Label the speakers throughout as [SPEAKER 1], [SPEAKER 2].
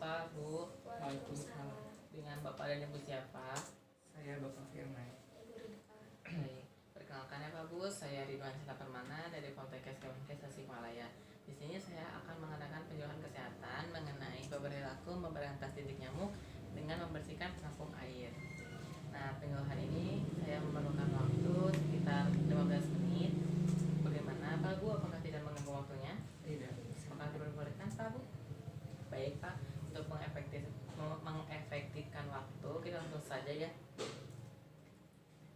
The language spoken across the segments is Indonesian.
[SPEAKER 1] Pak, Bu.
[SPEAKER 2] Waalaikumsalam.
[SPEAKER 1] Dengan Bapak dan Ibu siapa?
[SPEAKER 2] Saya Bapak Firman.
[SPEAKER 1] Baik. Perkenalkan ya Pak, Bu. Saya Ridwan Cita Permana dari Poltekkes Kemenkes Tasikmalaya. Di sini saya akan mengadakan penjelasan kesehatan mengenai perilaku memberantas titik nyamuk dengan membersihkan penampung air. Nah, penjelasan ini saya memerlukan waktu sekitar 15 menit. Bagaimana Pak, Bu? Apakah tidak mengganggu waktunya?
[SPEAKER 2] Tidak.
[SPEAKER 1] Apakah diperbolehkan Pak, Bu? Baik Pak, untuk mengefektifkan waktu kita langsung saja ya.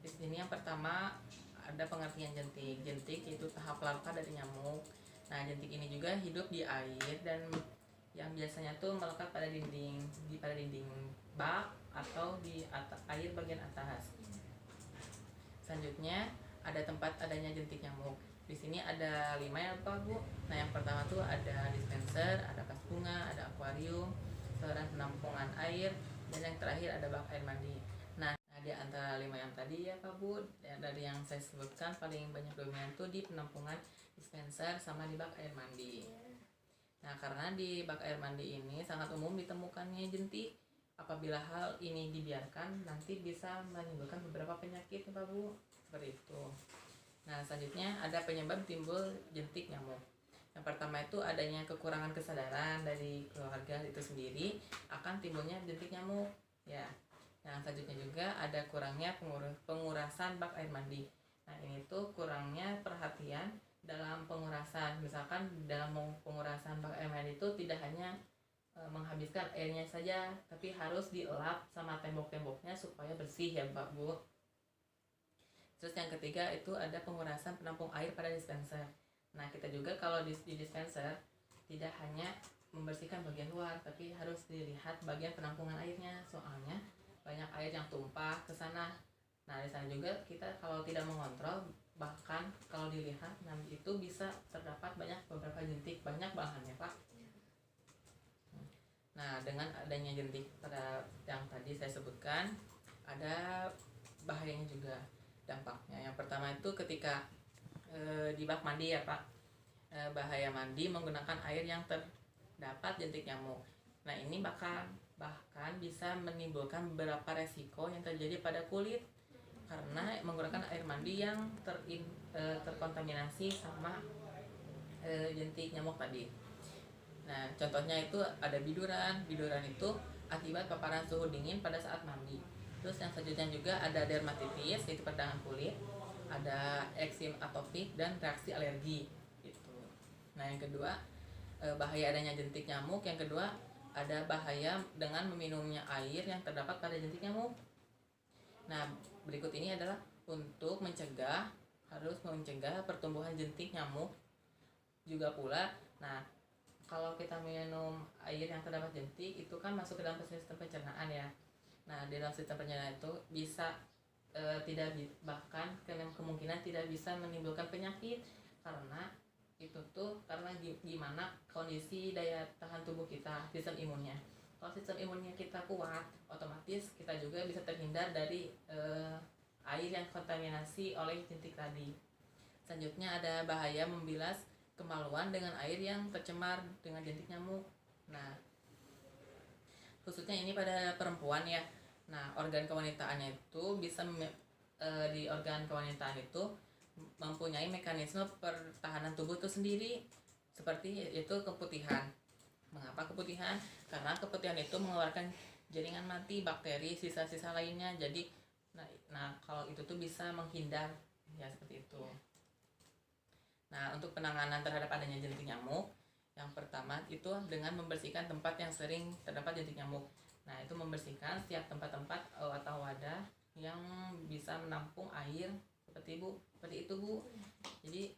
[SPEAKER 1] Di sini yang pertama ada pengertian jentik. Jentik itu tahap larva dari nyamuk. Nah, jentik ini juga hidup di air dan yang biasanya tuh melekat pada dinding bak atau di air bagian atas. Selanjutnya ada tempat adanya jentik nyamuk. Di sini ada 5 ya Pak, Bu. Nah, yang pertama tuh ada dispenser, ada kas bunga, ada akuarium, saluran penampungan air, dan yang terakhir ada bak air mandi. Nah, di antara 5 yang tadi ya Pak, Bu, dari yang saya sebutkan paling banyak dominan tuh di penampungan dispenser sama di bak air mandi. Nah, karena di bak air mandi ini sangat umum ditemukannya jentik. Apabila hal ini dibiarkan, nanti bisa menimbulkan beberapa penyakit ya Pak, Bu. Seperti itu. Nah, selanjutnya ada penyebab timbul jentik nyamuk. Yang pertama itu adanya kekurangan kesadaran dari keluarga itu sendiri akan timbulnya jentik nyamuk. Ya. Yang selanjutnya juga ada kurangnya pengurasan bak air mandi. Nah, ini tuh kurangnya perhatian dalam pengurasan. Misalkan dalam pengurasan bak air mandi itu tidak hanya menghabiskan airnya saja, tapi harus dielap sama tembok-temboknya supaya bersih ya Pak, Bu. Terus yang ketiga itu ada pengurasan penampung air pada dispenser. Nah, kita juga kalau di dispenser tidak hanya membersihkan bagian luar, tapi harus dilihat bagian penampungan airnya. Soalnya banyak air yang tumpah ke sana. Nah, di sana juga kita kalau tidak mengontrol, bahkan kalau dilihat nanti itu bisa terdapat beberapa jentik, banyak bahannya Pak. Nah, dengan adanya jentik pada yang tadi saya sebutkan, ada bahayanya juga dampaknya. Yang pertama itu ketika di bak mandi ya Pak, bahaya mandi menggunakan air yang terdapat jentik nyamuk. Nah, ini bahkan bisa menimbulkan beberapa resiko yang terjadi pada kulit karena menggunakan air mandi yang terkontaminasi sama jentik nyamuk tadi. Nah, contohnya itu ada biduran. Biduran itu akibat paparan suhu dingin pada saat mandi. Terus yang selanjutnya juga ada dermatitis, yaitu peradangan kulit, ada eksim atopik dan reaksi alergi gitu. Nah, yang kedua bahaya adanya jentik nyamuk. Yang kedua ada bahaya dengan meminumnya air yang terdapat pada jentik nyamuk. Nah, berikut ini adalah untuk harus mencegah pertumbuhan jentik nyamuk juga pula. Nah, kalau kita minum air yang terdapat jentik itu kan masuk ke dalam sistem pencernaan ya. Nah, di dalam sistem pencernaan itu bisa bahkan kemungkinan tidak bisa menimbulkan penyakit karena itu tuh karena gimana kondisi daya tahan tubuh kita, sistem imunnya. Kalau sistem imunnya kita kuat, otomatis kita juga bisa terhindar dari air yang kontaminasi oleh jentik tadi. Selanjutnya ada bahaya membilas kemaluan dengan air yang tercemar dengan jentik nyamuk. Nah, khususnya ini pada perempuan ya. Nah, organ kewanitaannya itu bisa di organ kewanitaan itu mempunyai mekanisme pertahanan tubuh itu sendiri, seperti itu keputihan. Mengapa keputihan? Karena keputihan itu mengeluarkan jaringan mati, bakteri, sisa-sisa lainnya. Jadi, nah kalau itu tuh bisa menghindar ya seperti itu. Nah, untuk penanganan terhadap adanya jentik nyamuk, yang pertama itu dengan membersihkan tempat yang sering terdapat jentik nyamuk. Nah, itu membersihkan setiap tempat-tempat atau wadah yang bisa menampung air seperti itu Bu. Jadi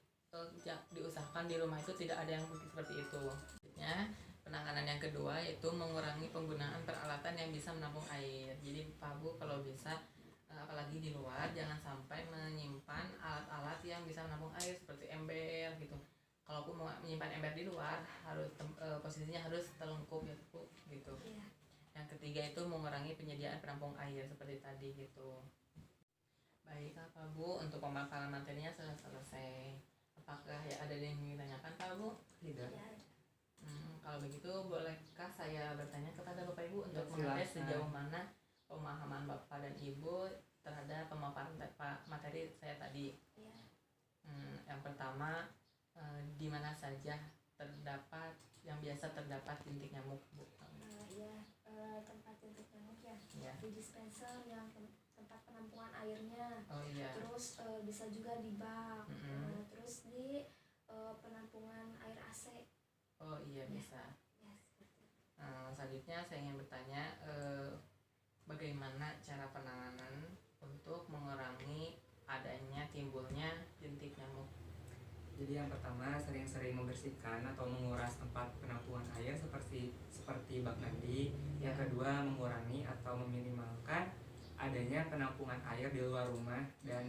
[SPEAKER 1] diusahakan di rumah itu tidak ada yang seperti itu. Selanjutnya, penanganan yang kedua yaitu mengurangi penggunaan peralatan yang bisa menampung air. Jadi Pak Bu, kalau bisa apalagi di luar jangan sampai menyimpan alat-alat yang bisa menampung air seperti ember gitu. Kalaupun mau menyimpan ember di luar harus posisinya harus terlengkup ya Bu gitu. Iya. Yang ketiga itu mengurangi penyediaan penampung air seperti tadi gitu. Baik Pak Bu, untuk pemaparan materinya sudah selesai. Apakah ya ada yang ingin ditanyakan Pak Bu?
[SPEAKER 2] Tidak.
[SPEAKER 1] Kalau Kalau begitu, bolehkah saya bertanya kepada Bapak Ibu untuk
[SPEAKER 2] Ya,
[SPEAKER 1] mengetes
[SPEAKER 2] silakan.
[SPEAKER 1] sejauh mana pemahaman Bapak dan Ibu terhadap pemaparan materi saya tadi?
[SPEAKER 3] Ya,
[SPEAKER 1] Yang pertama, di mana saja yang biasa terdapat bintik nyamuk, Bu?
[SPEAKER 3] tempat titik nyamuk ya.
[SPEAKER 1] Ya.
[SPEAKER 3] Di dispenser yang tempat penampungan airnya.
[SPEAKER 1] Oh iya.
[SPEAKER 3] Terus bisa juga di bak.
[SPEAKER 1] Mm-mm.
[SPEAKER 3] Terus di penampungan air AC.
[SPEAKER 1] Oh iya, bisa.
[SPEAKER 3] Ya, seperti itu.
[SPEAKER 1] Selanjutnya saya ingin bertanya, bagaimana cara penanganan untuk mengurangi adanya timbulnya bintik nyamuk?
[SPEAKER 2] Jadi yang pertama, sering-sering membersihkan atau menguras tempat penampungan air seperti bak mandi. Yang kedua, mengurangi atau meminimalkan adanya penampungan air di luar rumah, dan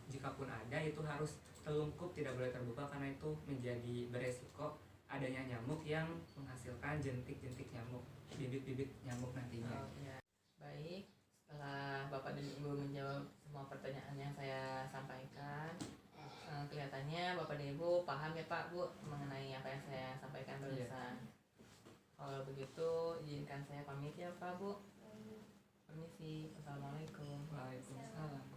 [SPEAKER 2] jika pun ada itu harus terlungkup, tidak boleh terbuka karena itu menjadi beresiko adanya nyamuk yang menghasilkan jentik-jentik nyamuk, bibit-bibit nyamuk nantinya.
[SPEAKER 1] Oh iya. Baik, setelah Bapak dan Ibu menjawab semua pertanyaan yang saya sampaikan, kelihatannya Bapak dan Ibu paham ya Pak Bu mengenai apa yang saya sampaikan barusan. Kalau begitu izinkan saya pamit ya Pak Bu. Permisi. Assalamualaikum.
[SPEAKER 2] Waalaikumsalam.